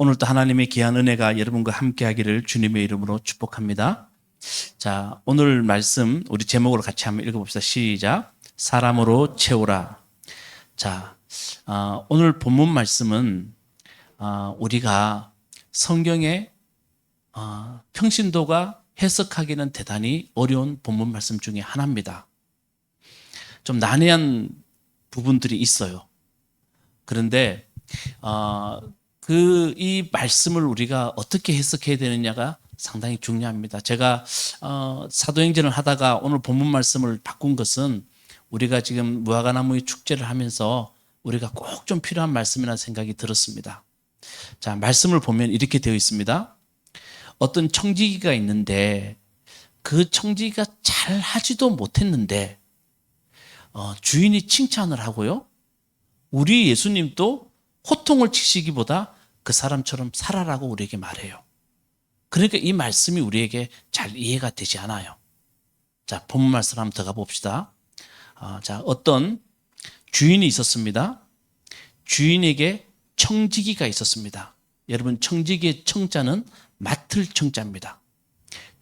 오늘도 하나님의 귀한 은혜가 여러분과 함께 하기를 주님의 이름으로 축복합니다. 자, 오늘 말씀 우리 제목으로 같이 한번 읽어봅시다. 시작. 사람으로 채우라. 자, 오늘 본문 말씀은 우리가 성경의 평신도가 해석하기는 대단히 어려운 본문 말씀 중에 하나입니다. 좀 난해한 부분들이 있어요. 그런데 이 말씀을 우리가 어떻게 해석해야 되느냐가 상당히 중요합니다. 제가 사도행전을 하다가 오늘 본문 말씀을 바꾼 것은 우리가 지금 무화과나무의 축제를 하면서 우리가 꼭 좀 필요한 말씀이라는 생각이 들었습니다. 자, 말씀을 보면 이렇게 되어 있습니다. 어떤 청지기가 있는데 그 청지기가 잘 하지도 못했는데 주인이 칭찬을 하고요. 우리 예수님도 호통을 치시기보다 그 사람처럼 살아라고 우리에게 말해요. 그러니까 이 말씀이 우리에게 잘 이해가 되지 않아요. 자, 본문 말씀 한번 더 가봅시다. 자, 어떤 주인이 있었습니다. 주인에게 청지기가 있었습니다. 여러분, 청지기의 청자는 맡을 청자입니다.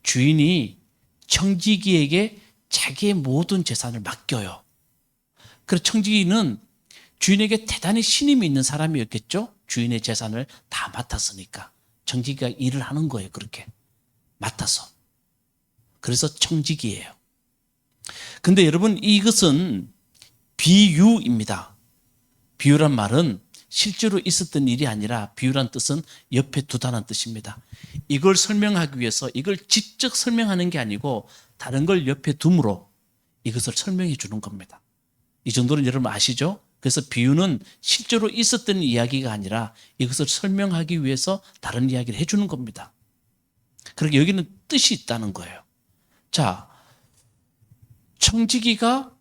주인이 청지기에게 자기의 모든 재산을 맡겨요. 그래서 청지기는 주인에게 대단히 신임이 있는 사람이었겠죠. 주인의 재산을 다 맡았으니까 청지기가 일을 하는 거예요. 그렇게 맡아서. 그래서 청지기예요. 근데 여러분, 이것은 비유입니다. 비유란 말은 실제로 있었던 일이 아니라, 비유란 뜻은 옆에 두다는 뜻입니다. 이걸 설명하기 위해서 이걸 직접 설명하는 게 아니고 다른 걸 옆에 둠으로 이것을 설명해 주는 겁니다. 이 정도는 여러분 아시죠? 그래서 비유는 실제로 있었던 이야기가 아니라 이것을 설명하기 위해서 다른 이야기를 해주는 겁니다. 그러니까 여기는 뜻이 있다는 거예요. 자, 청지기가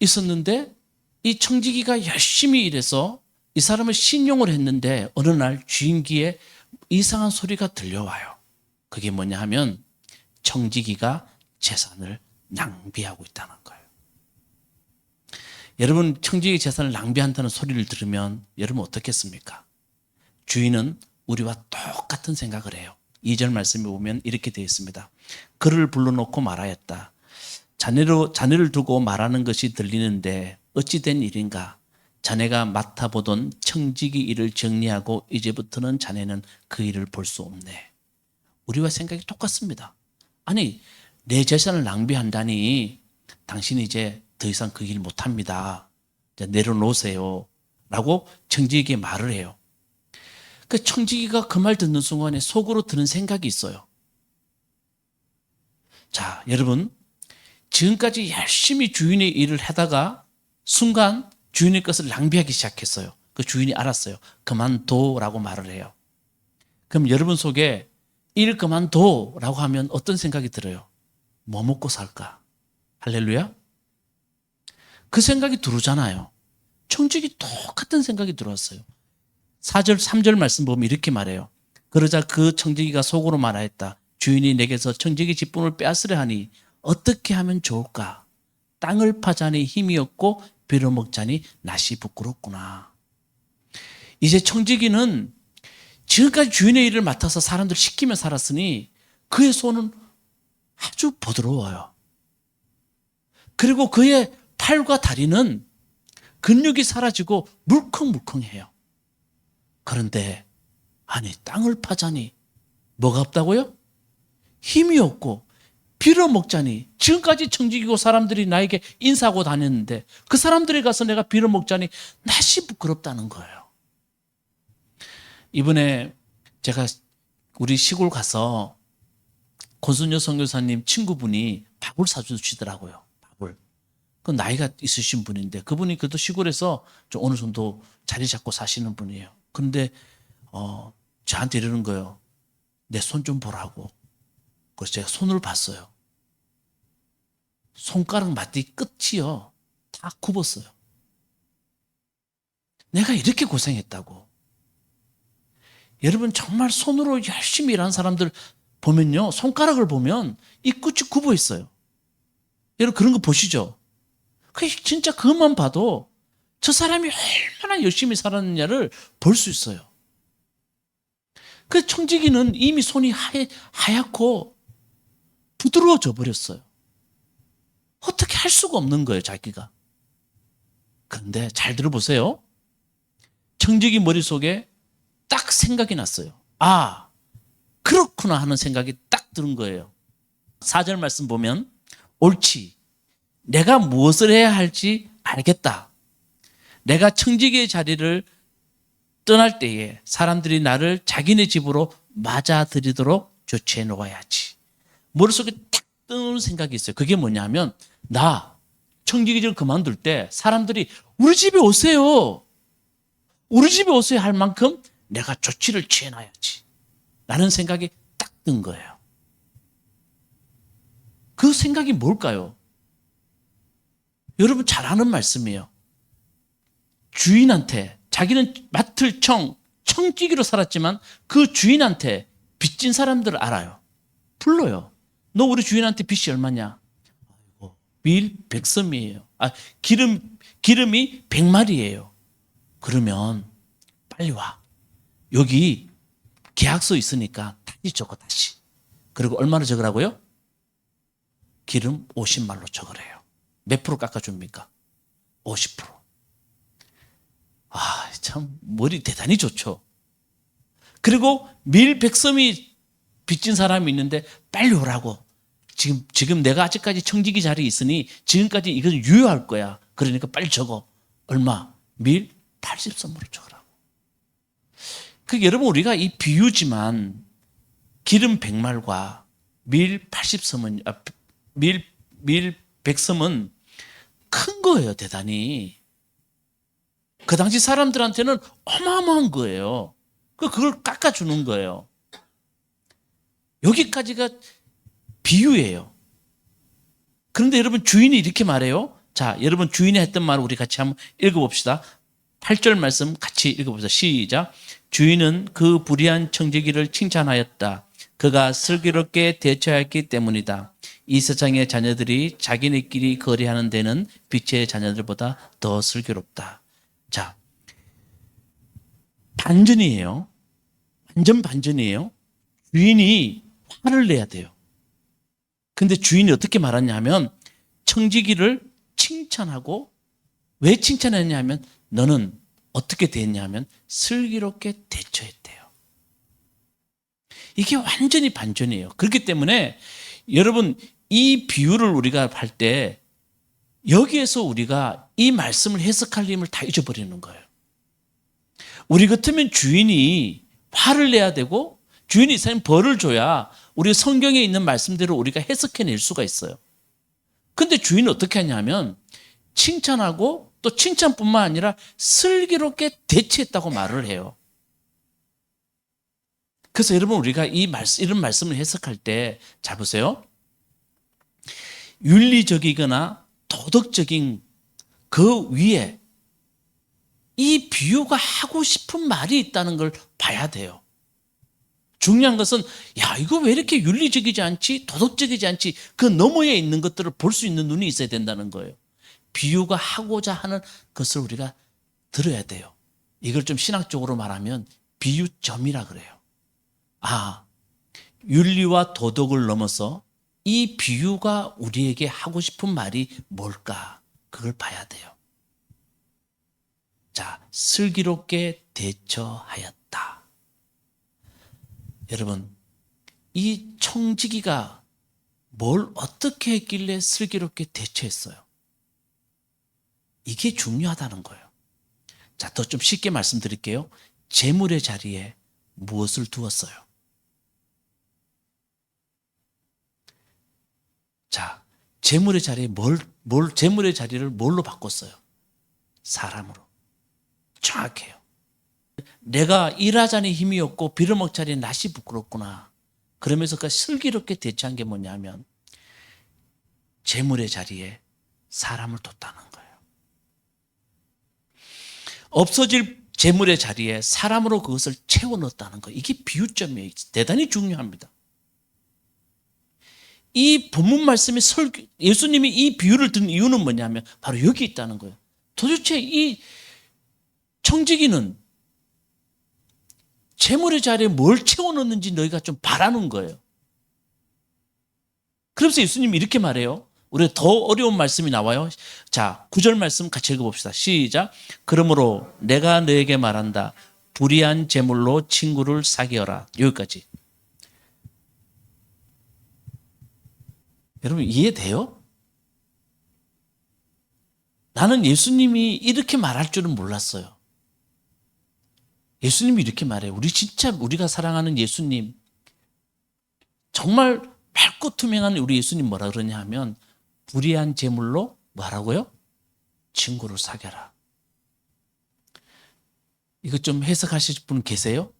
있었는데 이 청지기가 열심히 일해서 이 사람을 신용을 했는데 어느 날 주인 귀에 이상한 소리가 들려와요. 그게 뭐냐 하면 청지기가 재산을 낭비하고 있다는 거예요. 여러분, 청지기 재산을 낭비한다는 소리를 들으면 여러분 어떻겠습니까? 주인은 우리와 똑같은 생각을 해요. 2절 말씀에 보면 이렇게 되어 있습니다. 그를 불러놓고 말하였다. 자네를 두고 말하는 것이 들리는데 어찌 된 일인가? 자네가 맡아보던 청지기 일을 정리하고 이제부터는 자네는 그 일을 볼 수 없네. 우리와 생각이 똑같습니다. 아니, 내 재산을 낭비한다니 당신이 이제 더 이상 그 일 못합니다. 내려놓으세요. 라고 청지기에게 말을 해요. 그 청지기가 그 말 듣는 순간에 속으로 드는 생각이 있어요. 자, 여러분, 지금까지 열심히 주인의 일을 하다가 순간 주인의 것을 낭비하기 시작했어요. 그 주인이 알았어요. 그만둬라고 말을 해요. 그럼 여러분 속에 일 그만둬라고 하면 어떤 생각이 들어요? 뭐 먹고 살까? 할렐루야? 그 생각이 들어오잖아요. 청지기 똑같은 생각이 들어왔어요. 4절, 3절 말씀 보면 이렇게 말해요. 그러자 그 청지기가 속으로 말하였다. 주인이 내게서 청지기 직분을 빼앗으려 하니 어떻게 하면 좋을까? 땅을 파자니 힘이 없고 빌어먹자니 낯이 부끄럽구나. 이제 청지기는 지금까지 주인의 일을 맡아서 사람들 시키며 살았으니 그의 손은 아주 부드러워요. 그리고 그의 팔과 다리는 근육이 사라지고 물컹물컹해요. 그런데 아니, 땅을 파자니 뭐가 없다고요? 힘이 없고 빌어먹자니, 지금까지 청지기고 사람들이 나에게 인사하고 다녔는데 그 사람들에 가서 내가 빌어먹자니 낯이 부끄럽다는 거예요. 이번에 제가 우리 시골 가서 권순여 선교사님 친구분이 밥을 사주시더라고요. 밥을. 그 나이가 있으신 분인데 그분이 그래도 시골에서 좀 어느 정도 자리 잡고 사시는 분이에요. 그런데 저한테 이러는 거예요. 내 손 좀 보라고. 그래서 제가 손을 봤어요. 손가락 마디 끝이요, 다 굽었어요. 내가 이렇게 고생했다고. 여러분, 정말 손으로 열심히 일하는 사람들 보면요, 손가락을 보면 이 끝이 굽어 있어요. 여러분, 그런 거 보시죠? 진짜 그것만 봐도 저 사람이 얼마나 열심히 살았느냐를 볼 수 있어요. 그 청지기는 이미 손이 하얗고 부드러워져 버렸어요. 어떻게 할 수가 없는 거예요, 자기가. 그런데 잘 들어보세요. 청지기 머릿속에 딱 생각이 났어요. 아, 그렇구나 하는 생각이 딱 드는 거예요. 4절 말씀 보면 옳지. 내가 무엇을 해야 할지 알겠다. 내가 청지기의 자리를 떠날 때에 사람들이 나를 자기네 집으로 맞아들이도록 조치해 놓아야지. 머릿속에 탁 뜨는 생각이 있어요. 그게 뭐냐면 나 청지기를 그만둘 때 사람들이 우리 집에 오세요. 우리 집에 오세요 할 만큼 내가 조치를 취해놔야지. 라는 생각이 딱 든 거예요. 그 생각이 뭘까요? 여러분 잘 아는 말씀이에요. 주인한테 자기는 맡을 청지기로 살았지만 그 주인한테 빚진 사람들을 알아요. 불러요. 너 우리 주인한테 빚이 얼마냐? 밀 100섬이에요. 기름이 100마리예요. 그러면 빨리 와. 여기 계약서 있으니까 다시 적어 다시. 그리고 얼마나 적으라고요? 기름 50말로 적으래요. 몇 프로 깎아줍니까? 50%. 아, 참 머리 대단히 좋죠. 그리고 밀 100섬이 빚진 사람이 있는데 빨리 오라고. 지금 내가 아직까지 청지기 자리에 있으니 지금까지 이건 유효할 거야. 그러니까 빨리 적어. 얼마? 밀 80섬으로 적으라고. 여러분 우리가 이 비유지만 기름 100말과 밀 80섬은 밀 100섬은 큰 거예요, 대단히. 그 당시 사람들한테는 어마어마한 거예요. 그걸 깎아주는 거예요. 여기까지가 비유예요. 그런데 여러분 주인이 이렇게 말해요. 자, 여러분 주인이 했던 말을 우리 같이 한번 읽어봅시다. 8절 말씀 같이 읽어봅시다. 시작. 주인은 그 불의한 청지기를 칭찬하였다. 그가 슬기롭게 대처하였기 때문이다. 이 세상의 자녀들이 자기네끼리 거래하는 데는 빛의 자녀들보다 더 슬기롭다. 자, 반전이에요. 완전 반전이에요. 주인이 화를 내야 돼요. 근데 주인이 어떻게 말하냐면 청지기를 칭찬하고 왜 칭찬했냐면 너는 어떻게 됐냐면 슬기롭게 대처했대요. 이게 완전히 반전이에요. 그렇기 때문에 여러분 이 비유를 우리가 할 때 여기에서 우리가 이 말씀을 해석할 힘을 다 잊어버리는 거예요. 우리 같으면 주인이 화를 내야 되고 주인이 이사람 벌을 줘야 우리 성경에 있는 말씀대로 우리가 해석해낼 수가 있어요. 근데 주인은 어떻게 하냐면 칭찬하고 또 칭찬뿐만 아니라 슬기롭게 대처했다고 말을 해요. 그래서 여러분 우리가 이런 말씀을 해석할 때 잘 보세요. 윤리적이거나 도덕적인 그 위에 이 비유가 하고 싶은 말이 있다는 걸 봐야 돼요. 중요한 것은 야 이거 왜 이렇게 윤리적이지 않지? 도덕적이지 않지? 그 너머에 있는 것들을 볼 수 있는 눈이 있어야 된다는 거예요. 비유가 하고자 하는 것을 우리가 들어야 돼요. 이걸 좀 신학적으로 말하면 비유점이라 그래요. 아, 윤리와 도덕을 넘어서 이 비유가 우리에게 하고 싶은 말이 뭘까? 그걸 봐야 돼요. 자, 슬기롭게 대처하였다. 여러분, 이 청지기가 뭘 어떻게 했길래 슬기롭게 대처했어요? 이게 중요하다는 거예요. 자, 더 좀 쉽게 말씀드릴게요. 재물의 자리에 무엇을 두었어요? 자, 재물의 자리에 재물의 자리를 뭘로 바꿨어요? 사람으로. 정확해요. 내가 일하자니 힘이 없고 빌어먹자니 낯이 부끄럽구나. 그러면서 그 슬기롭게 대처한 게 뭐냐면 재물의 자리에 사람을 뒀다는 거예요. 없어질 재물의 자리에 사람으로 그것을 채워 넣었다는 거예요. 이게 비유점이에요. 대단히 중요합니다. 이 본문 말씀이 예수님이 이 비유를 든 이유는 뭐냐면 바로 여기 있다는 거예요. 도대체 이 청지기는 재물의 자리에 뭘 채워넣는지 너희가 좀 바라는 거예요. 그러면서 예수님이 이렇게 말해요. 우리가 더 어려운 말씀이 나와요. 자, 9절 말씀 같이 읽어봅시다. 시작. 그러므로 내가 너에게 말한다. 불의한 재물로 친구를 사귀어라. 여기까지. 여러분 이해돼요? 나는 예수님이 이렇게 말할 줄은 몰랐어요. 예수님이 이렇게 말해요. 우리가 사랑하는 예수님, 정말 맑고 투명한 우리 예수님 뭐라 그러냐 하면 불의한 재물로 뭐라고요? 친구를 사귀어라. 이거 좀 해석하실 분 계세요?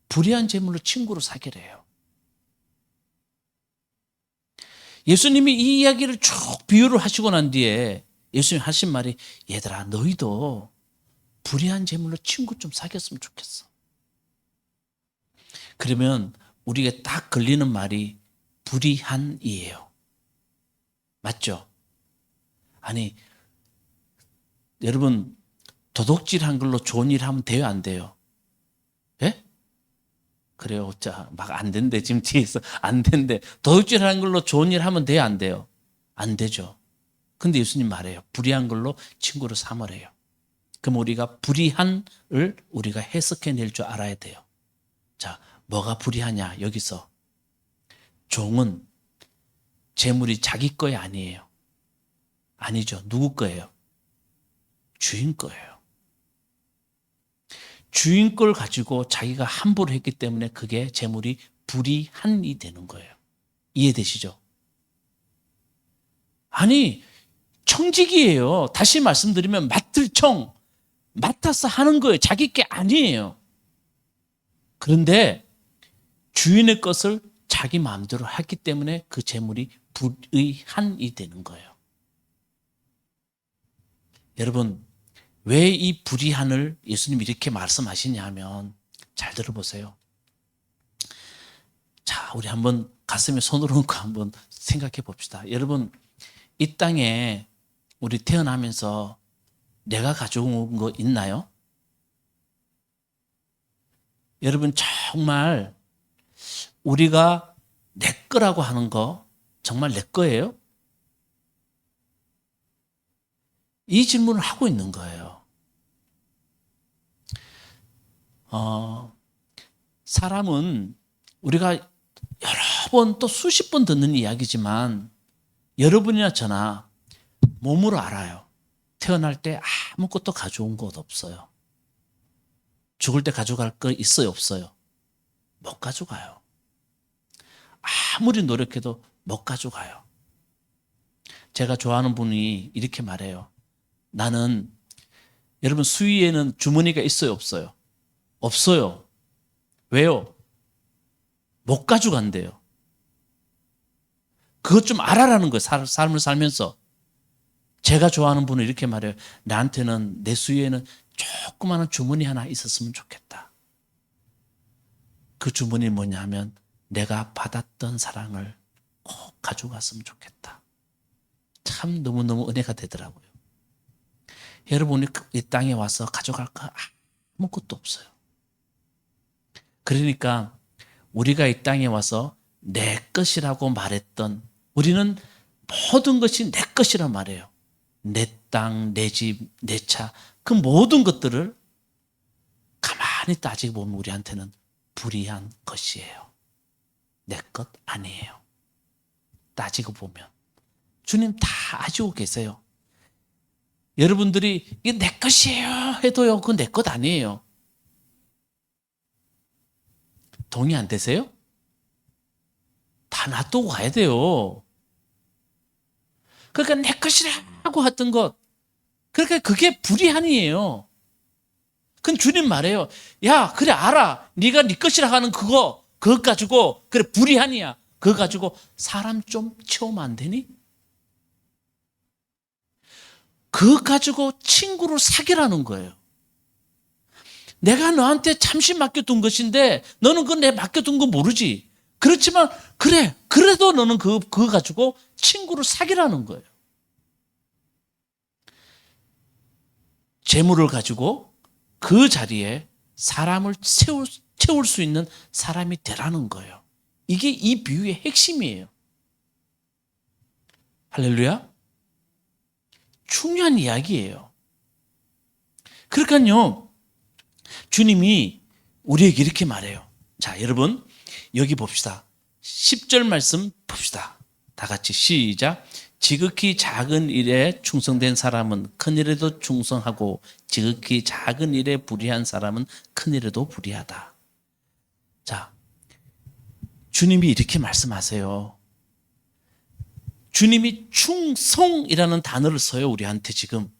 불의한 재물로 친구를 사귀래요. 예수님이 이 이야기를 쭉 비유를 하시고 난 뒤에 예수님이 하신 말이 얘들아 너희도 불의한 재물로 친구 좀 사귀었으면 좋겠어. 그러면 우리가 딱 걸리는 말이 불의한이에요. 맞죠? 아니 여러분 도둑질한 걸로 좋은 일 하면 돼요 안 돼요? 예? 그래요. 자, 막 안 된대. 지금 뒤에서 안 된대. 도둑질하는 걸로 좋은 일 하면 돼요 안 돼요? 안 되죠. 근데 예수님 말해요. 불의한 걸로 친구를 삼으래요. 그럼 우리가 불의한을 우리가 해석해낼 줄 알아야 돼요. 자, 뭐가 불의하냐? 여기서 종은 재물이 자기 거에 아니에요. 아니죠. 누구 거예요? 주인 거예요. 주인 걸 가지고 자기가 함부로 했기 때문에 그게 재물이 불의한이 되는 거예요. 이해되시죠? 아니 청직이에요. 다시 말씀드리면 맡을 청, 맡아서 하는 거예요. 자기 게 아니에요. 그런데 주인의 것을 자기 마음대로 했기 때문에 그 재물이 불의한이 되는 거예요. 여러분 왜 이 불의한을 예수님이 이렇게 말씀하시냐 하면 잘 들어보세요. 자, 우리 한번 가슴에 손을 얹고 한번 생각해 봅시다. 여러분 이 땅에 우리 태어나면서 내가 가져온 거 있나요? 여러분 정말 우리가 내 거라고 하는 거 정말 내 거예요? 이 질문을 하고 있는 거예요. 사람은 우리가 여러 번 또 수십 번 듣는 이야기지만 여러분이나 저나 몸으로 알아요. 태어날 때 아무것도 가져온 것 없어요. 죽을 때 가져갈 거 있어요, 없어요? 못 가져가요. 아무리 노력해도 못 가져가요. 제가 좋아하는 분이 이렇게 말해요. 나는, 여러분 수위에는 주머니가 있어요, 없어요? 없어요. 왜요? 못 가져간대요. 그것 좀 알아라는 거예요. 삶을 살면서. 제가 좋아하는 분은 이렇게 말해요. 나한테는 내 수위에는 조그마한 주머니 하나 있었으면 좋겠다. 그 주머니 뭐냐 하면 내가 받았던 사랑을 꼭 가져갔으면 좋겠다. 참 너무너무 은혜가 되더라고요. 여러분이 이 땅에 와서 가져갈 거 아무것도 없어요. 그러니까 우리가 이 땅에 와서 내 것이라고 말했던, 우리는 모든 것이 내 것이란 말이에요. 내 땅, 내 집, 내 차, 그 모든 것들을 가만히 따지고 보면 우리한테는 불의한 것이에요. 내 것 아니에요. 따지고 보면 주님 다 아시고 계세요. 여러분들이 이게 내 것이에요 해도요, 그건 내 것 아니에요. 동의 안 되세요? 다 놔두고 가야 돼요. 그러니까 내 것이라고 했던 것, 그러니까 그게 불의한이에요. 그건 주님 말해요. 야, 그래 알아. 네가 네 것이라고 하는 그거 가지고 그래 불의한이야. 그거 가지고 사람 좀 채우면 안 되니? 그거 가지고 친구를 사귀라는 거예요. 내가 너한테 잠시 맡겨둔 것인데 너는 그거 내 맡겨둔 거 모르지. 그렇지만 그래, 그래도 너는 그거 가지고 친구를 사귀라는 거예요. 재물을 가지고 그 자리에 사람을 채울 수 있는 사람이 되라는 거예요. 이게 이 비유의 핵심이에요. 할렐루야. 중요한 이야기예요. 그러니까요, 주님이 우리에게 이렇게 말해요. 자, 여러분, 여기 봅시다. 10절 말씀 봅시다. 다 같이 시작. 지극히 작은 일에 충성된 사람은 큰 일에도 충성하고 지극히 작은 일에 불의한 사람은 큰 일에도 불의하다. 자, 주님이 이렇게 말씀하세요. 주님이 충성이라는 단어를 써요, 우리한테 지금.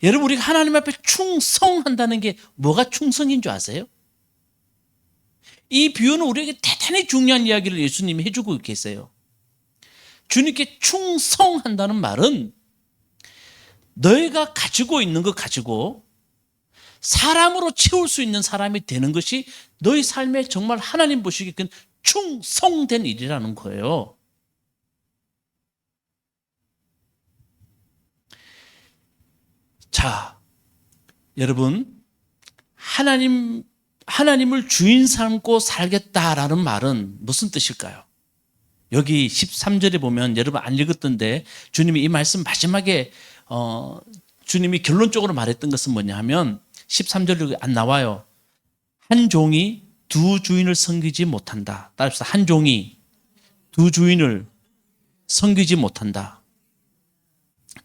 여러분, 우리가 하나님 앞에 충성한다는 게 뭐가 충성인 줄 아세요? 이 비유는 우리에게 대단히 중요한 이야기를 예수님이 해주고 계세요. 주님께 충성한다는 말은 너희가 가지고 있는 것 가지고 사람으로 채울 수 있는 사람이 되는 것이 너희 삶에 정말 하나님 보시기에 충성된 일이라는 거예요. 자, 여러분, 하나님을 주인 삼고 살겠다라는 말은 무슨 뜻일까요? 여기 13절에 보면 여러분 안 읽었던데 주님이 이 말씀 마지막에 주님이 결론적으로 말했던 것은 뭐냐 하면 13절에 안 나와요. 한 종이 두 주인을 섬기지 못한다. 따라합시다. 한 종이 두 주인을 섬기지 못한다.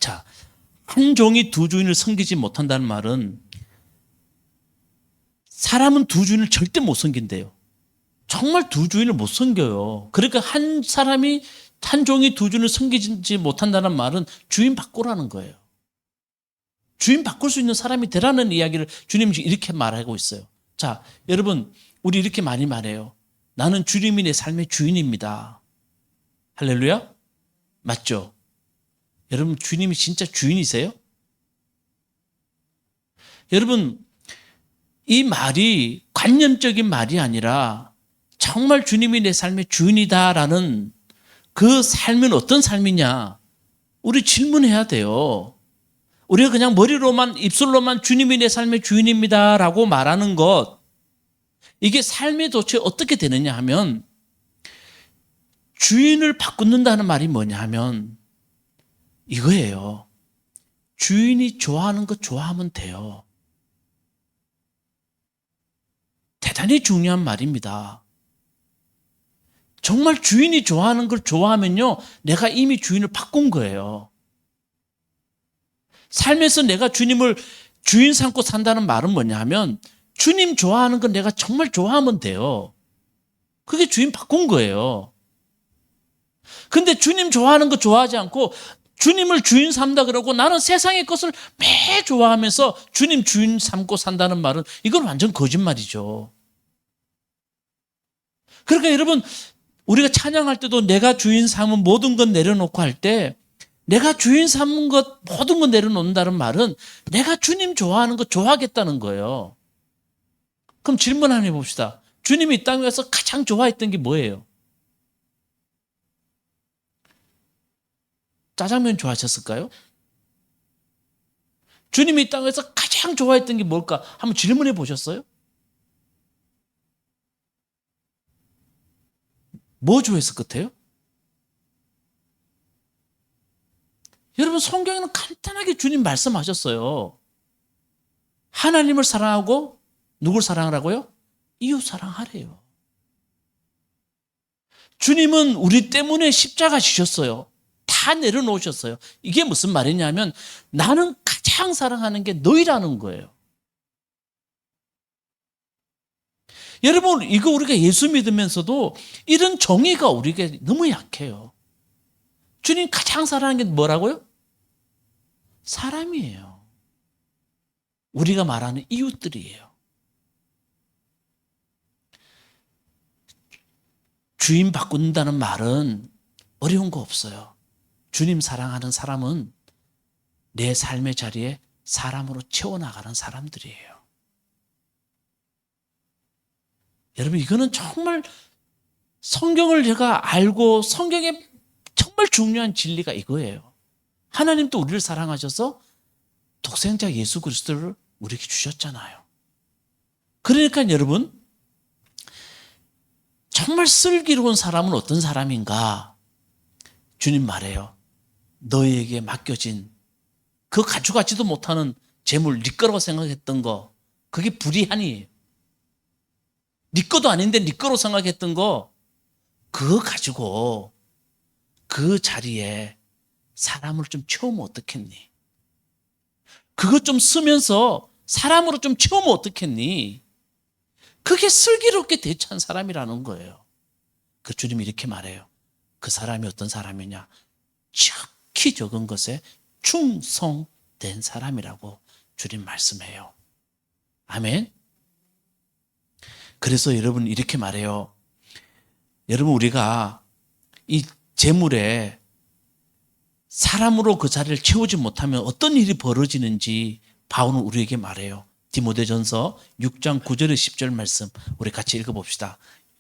자, 한 종이 두 주인을 섬기지 못한다는 말은 사람은 두 주인을 절대 못 섬긴대요. 정말 두 주인을 못 섬겨요. 그러니까 한 종이 두 주인을 섬기지 못한다는 말은 주인 바꾸라는 거예요. 주인 바꿀 수 있는 사람이 되라는 이야기를 주님이 이렇게 말하고 있어요. 자, 여러분, 우리 이렇게 많이 말해요. 나는 주님이 내 삶의 주인입니다. 할렐루야? 맞죠? 여러분, 주님이 진짜 주인이세요? 여러분, 이 말이 관념적인 말이 아니라 정말 주님이 내 삶의 주인이다라는 그 삶은 어떤 삶이냐? 우리 질문해야 돼요. 우리가 그냥 머리로만, 입술로만 주님이 내 삶의 주인입니다라고 말하는 것, 이게 삶에 도대체 어떻게 되느냐 하면 주인을 바꾼다는 말이 뭐냐 하면 이거예요. 주인이 좋아하는 것 좋아하면 돼요. 대단히 중요한 말입니다. 정말 주인이 좋아하는 걸 좋아하면요, 내가 이미 주인을 바꾼 거예요. 삶에서 내가 주님을 주인 삼고 산다는 말은 뭐냐 하면 주님 좋아하는 건 내가 정말 좋아하면 돼요. 그게 주인 바꾼 거예요. 근데 주님 좋아하는 거 좋아하지 않고 주님을 주인 삼다 그러고 나는 세상의 것을 매 좋아하면서 주님 주인 삼고 산다는 말은 이건 완전 거짓말이죠. 그러니까 여러분, 우리가 찬양할 때도 내가 주인 삼은 모든 것 내려놓고 할 때 내가 주인 삼은 것 모든 것 내려놓는다는 말은 내가 주님 좋아하는 거 좋아하겠다는 거예요. 그럼 질문 하나 해봅시다. 주님이 이 땅에 와서 가장 좋아했던 게 뭐예요? 짜장면 좋아하셨을까요? 주님이 이 땅에 와서 가장 좋아했던 게 뭘까? 한번 질문해 보셨어요? 뭐 좋아했을 것 같아요? 여러분, 성경에는 간단하게 주님 말씀하셨어요. 하나님을 사랑하고 누굴 사랑하라고요? 이웃 사랑하래요. 주님은 우리 때문에 십자가 지셨어요. 다 내려놓으셨어요. 이게 무슨 말이냐면 나는 가장 사랑하는 게 너희라는 거예요. 여러분, 이거 우리가 예수 믿으면서도 이런 정의가 우리에게 너무 약해요. 주님 가장 사랑하는 게 뭐라고요? 사람이에요. 우리가 말하는 이웃들이에요. 주인 바꾼다는 말은 어려운 거 없어요. 주님 사랑하는 사람은 내 삶의 자리에 사람으로 채워나가는 사람들이에요. 여러분, 이거는 정말 성경을 제가 알고 성경에 정말 중요한 진리가 이거예요. 하나님도 우리를 사랑하셔서 독생자 예수 그리스도를 우리에게 주셨잖아요. 그러니까 여러분, 정말 슬기로운 사람은 어떤 사람인가? 주님 말해요. 너희에게 맡겨진 그 가져가지도 못하는 재물, 네 거라고 생각했던 거, 그게 불의하니. 네 거도 아닌데 네 거로 생각했던 거, 그거 가지고 그 자리에 사람을 좀 채우면 어떻겠니? 그거 좀 쓰면서 사람으로 좀 채우면 어떻겠니? 그게 슬기롭게 대처한 사람이라는 거예요. 그 주님이 이렇게 말해요. 그 사람이 어떤 사람이냐? 지극히 적은 것에 충성된 사람이라고 주님 말씀해요. 아멘. 그래서 여러분 이렇게 말해요. 여러분 우리가 이 재물에 사람으로 그 자리를 채우지 못하면 어떤 일이 벌어지는지 바울은 우리에게 말해요. 디모데전서 6장 9절에 10절 말씀 우리 같이 읽어봅시다.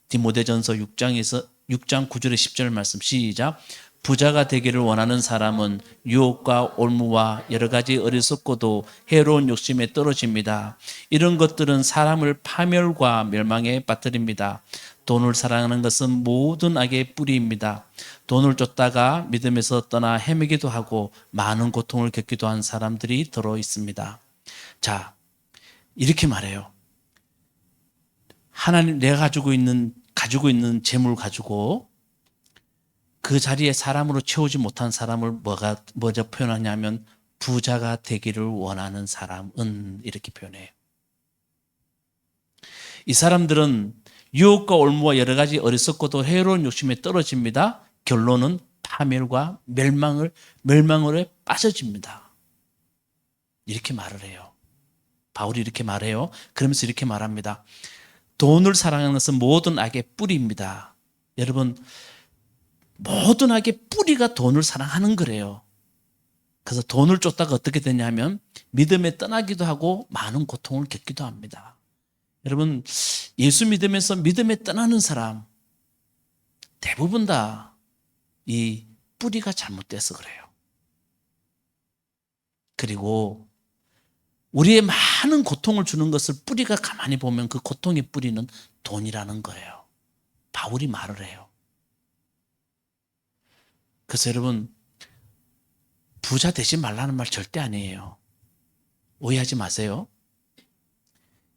디모데전서 6장 9절에 10절 말씀 시작. 부자가 되기를 원하는 사람은 유혹과 올무와 여러 가지 어리석고도 해로운 욕심에 떨어집니다. 이런 것들은 사람을 파멸과 멸망에 빠뜨립니다. 돈을 사랑하는 것은 모든 악의 뿌리입니다. 돈을 쫓다가 믿음에서 떠나 헤매기도 하고 많은 고통을 겪기도 한 사람들이 들어 있습니다. 자, 이렇게 말해요. 하나님, 내가 가지고 있는 재물 가지고 그 자리에 사람으로 채우지 못한 사람을 뭐죠 표현하냐면 부자가 되기를 원하는 사람은 이렇게 표현해요. 이 사람들은 유혹과 올무와 여러 가지 어리석고도 해로운 욕심에 떨어집니다. 결론은 파멸과 멸망으로 빠져집니다. 이렇게 말을 해요. 바울이 이렇게 말해요. 그러면서 이렇게 말합니다. 돈을 사랑하는 것은 모든 악의 뿌리입니다. 여러분, 모든 악의 뿌리가 돈을 사랑하는 거래요. 그래서 돈을 쫓다가 어떻게 되냐면 믿음에 떠나기도 하고 많은 고통을 겪기도 합니다. 여러분, 예수 믿으면서 믿음에 떠나는 사람 대부분 다 이 뿌리가 잘못돼서 그래요. 그리고 우리의 많은 고통을 주는 것을 뿌리가 가만히 보면 그 고통의 뿌리는 돈이라는 거예요. 바울이 말을 해요. 그래서 여러분, 부자 되지 말라는 말 절대 아니에요. 오해하지 마세요.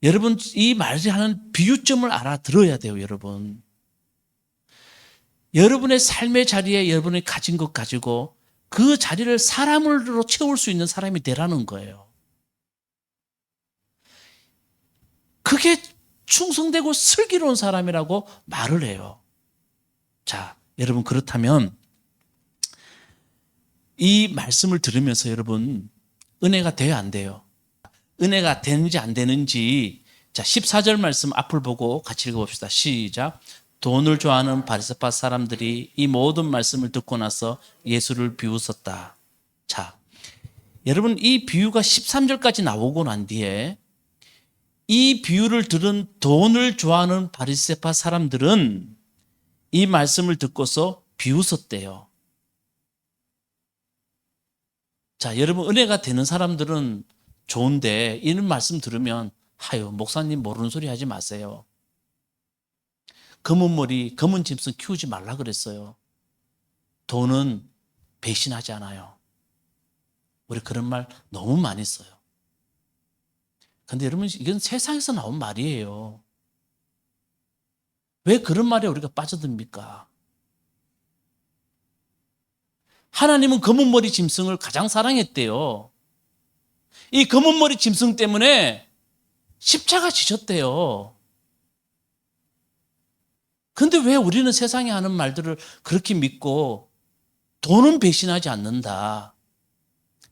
여러분, 이 말이 하는 비유점을 알아들어야 돼요, 여러분. 여러분의 삶의 자리에 여러분이 가진 것 가지고 그 자리를 사람으로 채울 수 있는 사람이 되라는 거예요. 그게 충성되고 슬기로운 사람이라고 말을 해요. 자, 여러분 그렇다면 이 말씀을 들으면서 여러분 은혜가 돼요, 안 돼요? 은혜가 되는지 안 되는지 자 14절 말씀 앞을 보고 같이 읽어봅시다. 시작. 돈을 좋아하는 바리새파 사람들이 이 모든 말씀을 듣고 나서 예수를 비웃었다. 자, 여러분 이 비유가 13절까지 나오고 난 뒤에 이 비유를 들은 돈을 좋아하는 바리새파 사람들은 이 말씀을 듣고서 비웃었대요. 자, 여러분 은혜가 되는 사람들은 좋은데 이런 말씀 들으면 하요 목사님 모르는 소리 하지 마세요. 검은 머리, 검은 짐승 키우지 말라 그랬어요. 돈은 배신하지 않아요. 우리 그런 말 너무 많이 써요. 근데 여러분 이건 세상에서 나온 말이에요. 왜 그런 말에 우리가 빠져듭니까? 하나님은 검은 머리 짐승을 가장 사랑했대요. 이 검은 머리 짐승 때문에 십자가 지셨대요. 근데 왜 우리는 세상에 하는 말들을 그렇게 믿고 돈은 배신하지 않는다.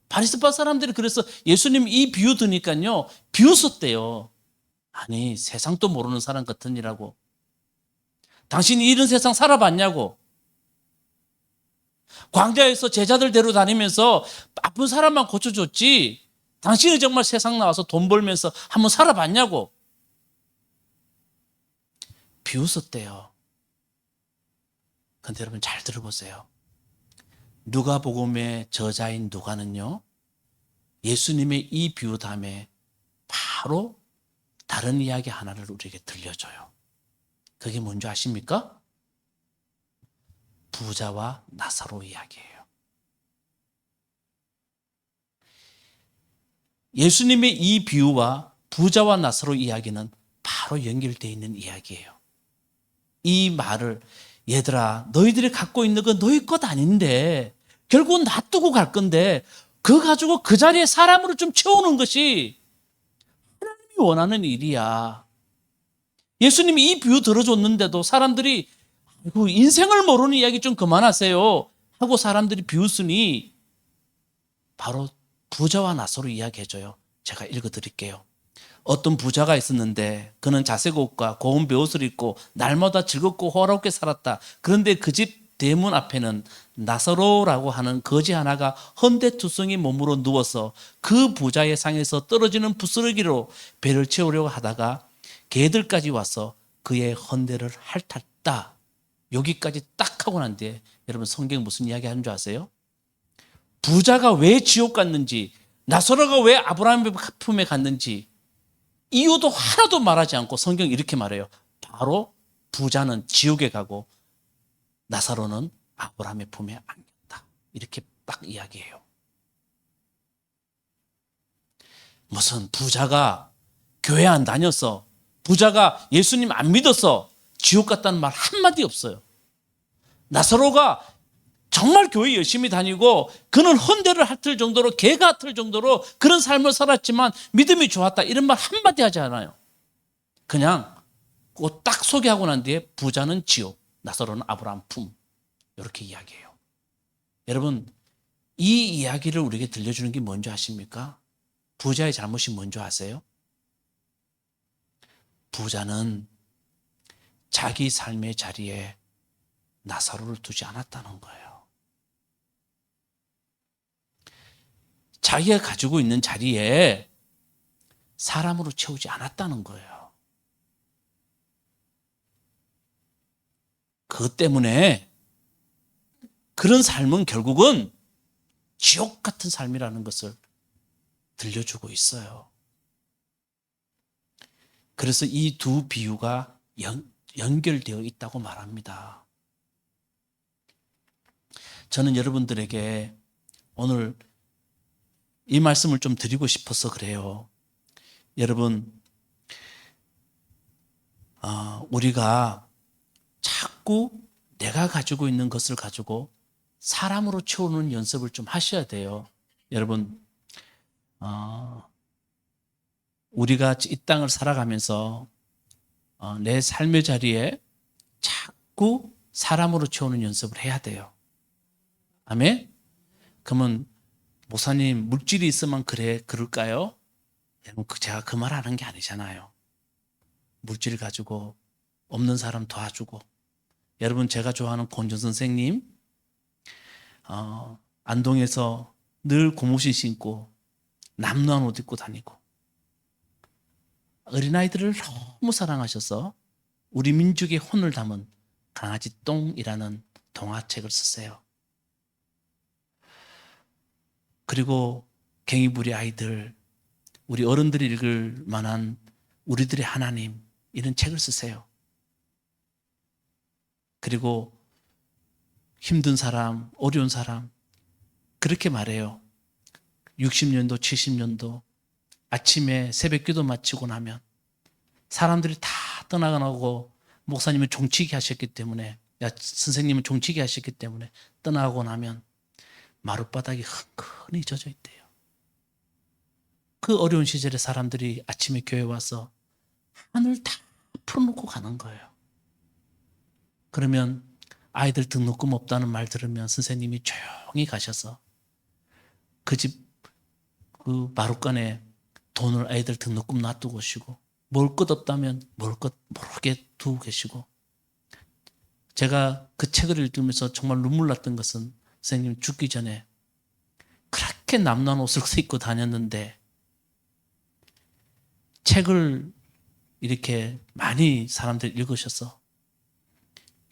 바리새파 사람들이 그래서 예수님 이 비유 드니까요 비웃었대요. 아니 세상도 모르는 사람 같으니라고. 당신이 이런 세상 살아봤냐고. 광야에서 제자들 데려다니면서 아픈 사람만 고쳐줬지 당신이 정말 세상 나와서 돈 벌면서 한번 살아봤냐고. 비웃었대요. 근데 여러분 잘 들어보세요. 누가복음의 저자인 누가는요 예수님의 이 비유 다음에 바로 다른 이야기 하나를 우리에게 들려줘요. 그게 뭔지 아십니까? 부자와 나사로 이야기예요. 예수님의 이 비유와 부자와 나사로 이야기는 바로 연결되어 있는 이야기예요. 이 말을 얘들아 너희들이 갖고 있는 건 너희 것 아닌데 결국은 놔두고 갈 건데 그거 가지고 그 자리에 사람으로 좀 채우는 것이 하나님이 원하는 일이야. 예수님이 이 비유 들어줬는데도 사람들이 인생을 모르는 이야기 좀 그만하세요 하고 사람들이 비웃으니 바로 부자와 나사로 이야기해줘요. 제가 읽어드릴게요. 어떤 부자가 있었는데 그는 자색 옷과 고운 베옷을 입고 날마다 즐겁고 호화롭게 살았다. 그런데 그 집 대문 앞에는 나사로라고 하는 거지 하나가 헌데투성이 몸으로 누워서 그 부자의 상에서 떨어지는 부스러기로 배를 채우려고 하다가 개들까지 와서 그의 헌데를 핥았다. 여기까지 딱 하고 난 뒤에 여러분 성경 무슨 이야기 하는 줄 아세요? 부자가 왜 지옥 갔는지, 나사로가 왜 아브라함의 품에 갔는지 이유도 하나도 말하지 않고 성경 이렇게 말해요. 바로 부자는 지옥에 가고 나사로는 아브라함의 품에 안겼다. 이렇게 딱 이야기해요. 무슨 부자가 교회 안 다녀서, 부자가 예수님 안 믿어서 지옥 갔다는 말 한마디 없어요. 나사로가 정말 교회 열심히 다니고 그는 헌데를 핥을 정도로 개가 핥을 정도로 그런 삶을 살았지만 믿음이 좋았다 이런 말 한마디 하지 않아요. 그냥 그거 딱 소개하고 난 뒤에 부자는 지옥, 나사로는 아브라함 품 이렇게 이야기해요. 여러분 이 이야기를 우리에게 들려주는 게 뭔지 아십니까? 부자의 잘못이 뭔지 아세요? 부자는 자기 삶의 자리에 나사로를 두지 않았다는 거예요. 자기가 가지고 있는 자리에 사람으로 채우지 않았다는 거예요. 그것 때문에 그런 삶은 결국은 지옥 같은 삶이라는 것을 들려주고 있어요. 그래서 이 두 비유가 연결되어 있다고 말합니다. 저는 여러분들에게 오늘 이 말씀을 좀 드리고 싶어서 그래요. 여러분, 우리가 자꾸 내가 가지고 있는 것을 가지고 사람으로 채우는 연습을 좀 하셔야 돼요. 여러분, 우리가 이 땅을 살아가면서 내 삶의 자리에 자꾸 사람으로 채우는 연습을 해야 돼요. 아멘? 그러면 목사님 물질이 있으면 그럴까요? 여러분 제가 그 말 하는 게 아니잖아요. 물질 가지고 없는 사람 도와주고 여러분 제가 좋아하는 권준 선생님 안동에서 늘 고무신 신고 남루한 옷 입고 다니고 어린아이들을 너무 사랑하셔서 우리 민족의 혼을 담은 강아지 똥이라는 동화책을 쓰세요. 그리고 갱이부리 아이들, 우리 어른들이 읽을 만한 우리들의 하나님 이런 책을 쓰세요. 그리고 힘든 사람, 어려운 사람 그렇게 말해요. 60년도, 70년도 아침에 새벽기도 마치고 나면 사람들이 다 떠나가고 목사님은 종치기 하셨기 때문에 선생님은 종치기 하셨기 때문에 떠나고 나면 마룻바닥이 흔히 젖어 있대요. 그 어려운 시절에 사람들이 아침에 교회 와서 하늘 다 풀어놓고 가는 거예요. 그러면 아이들 등록금 없다는 말 들으면 선생님이 조용히 가셔서 그 집 그 마룻간에 돈을 아이들 등록금 놔두고 오시고 먹을 것 없다면 먹을 것 모르게 두고 계시고 제가 그 책을 읽으면서 정말 눈물 났던 것은 선생님 죽기 전에 그렇게 남루한 옷을 입고 다녔는데 책을 이렇게 많이 사람들이 읽으셔서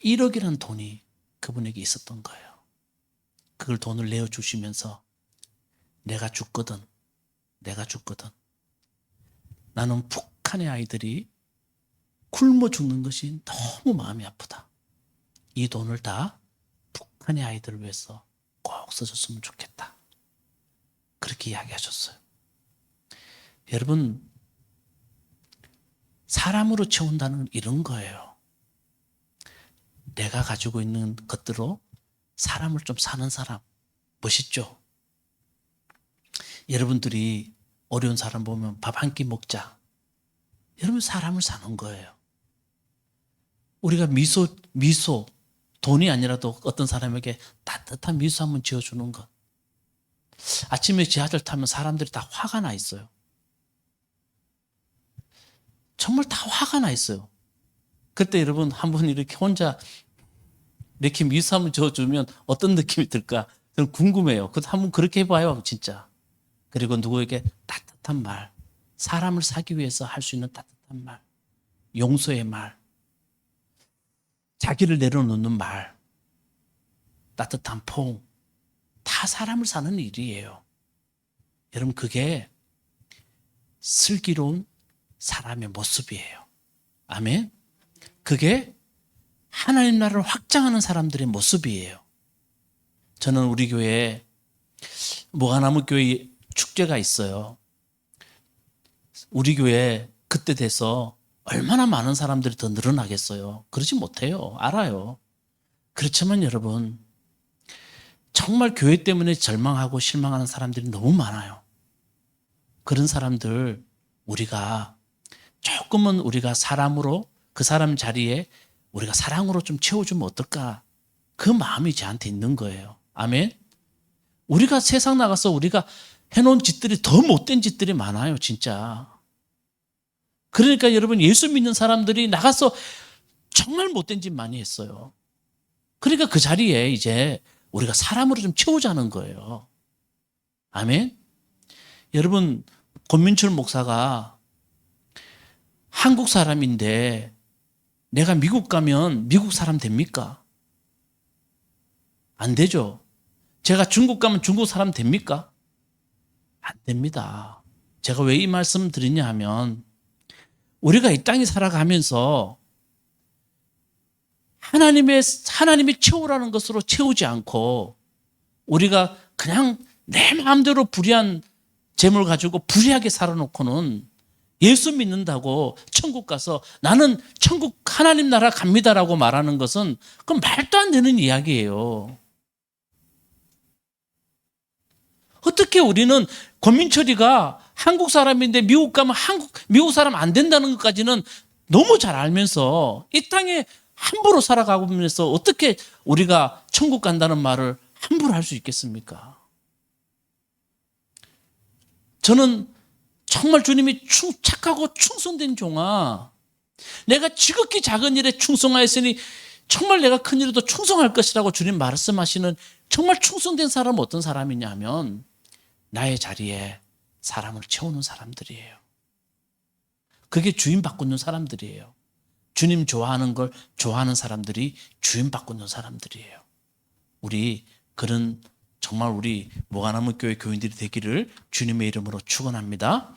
1억이라는 돈이 그분에게 있었던 거예요. 그걸 돈을 내어주시면서 내가 죽거든 나는 푹 북한의 아이들이 굶어 죽는 것이 너무 마음이 아프다. 이 돈을 다 북한의 아이들을 위해서 꼭 써줬으면 좋겠다. 그렇게 이야기하셨어요. 여러분, 사람으로 채운다는 건 이런 거예요. 내가 가지고 있는 것들로 사람을 좀 사는 사람. 멋있죠? 여러분들이 어려운 사람 보면 밥 한 끼 먹자. 여러분, 사람을 사는 거예요. 우리가 미소, 돈이 아니라도 어떤 사람에게 따뜻한 미소 한번 지어주는 것. 아침에 지하철 타면 사람들이 다 화가 나 있어요. 정말 다 화가 나 있어요. 그때 여러분 한번 이렇게 혼자 이렇게 미소 한번 지어주면 어떤 느낌이 들까? 저는 궁금해요. 그것도 한번 그렇게 해봐요, 진짜. 그리고 누구에게 따뜻한 말, 사람을 사기 위해서 할 수 있는 따뜻한 말, 용서의 말, 자기를 내려놓는 말, 따뜻한 포옹, 다 사람을 사는 일이에요. 여러분, 그게 슬기로운 사람의 모습이에요. 아멘. 그게 하나님 나라를 확장하는 사람들의 모습이에요. 저는 우리 교회에 모가나무 교회 축제가 있어요. 우리 교회 그때 돼서 얼마나 많은 사람들이 더 늘어나겠어요. 그러지 못해요. 알아요. 그렇지만 여러분, 정말 교회 때문에 절망하고 실망하는 사람들이 너무 많아요. 그런 사람들 우리가 조금은 우리가 사람으로 그 사람 자리에 우리가 사랑으로 좀 채워주면 어떨까? 그 마음이 저한테 있는 거예요. 아멘. 우리가 세상 나가서 우리가 해놓은 짓들이 더 못된 짓들이 많아요, 진짜. 그러니까 여러분, 예수 믿는 사람들이 나가서 정말 못된 짓 많이 했어요. 그러니까 그 자리에 이제 우리가 사람으로 좀 채우자는 거예요. 아멘. 여러분, 권민철 목사가 한국 사람인데 내가 미국 가면 미국 사람 됩니까? 안 되죠. 제가 중국 가면 중국 사람 됩니까? 안 됩니다. 제가 왜 이 말씀 드리냐 하면 우리가 이 땅에 살아가면서 하나님이 채우라는 것으로 채우지 않고 우리가 그냥 내 마음대로 불의한 재물 가지고 불의하게 살아놓고는 예수 믿는다고 천국 가서 나는 천국 하나님 나라 갑니다라고 말하는 것은 그건 말도 안 되는 이야기예요. 어떻게 우리는 권민철이가 한국 사람인데 미국 가면 미국 사람 안 된다는 것까지는 너무 잘 알면서 이 땅에 함부로 살아가면서 어떻게 우리가 천국 간다는 말을 함부로 할 수 있겠습니까? 저는 정말 주님이 착하고 충성된 종아, 내가 지극히 작은 일에 충성하였으니 정말 내가 큰 일에도 충성할 것이라고 주님 말씀하시는 정말 충성된 사람은 어떤 사람이냐 하면 나의 자리에 사람을 채우는 사람들이에요. 그게 주인 바꾸는 사람들이에요. 주님 좋아하는 걸 좋아하는 사람들이 주인 바꾸는 사람들이에요. 우리 그런 정말 우리 모가나무 교회 교인들이 되기를 주님의 이름으로 축원합니다.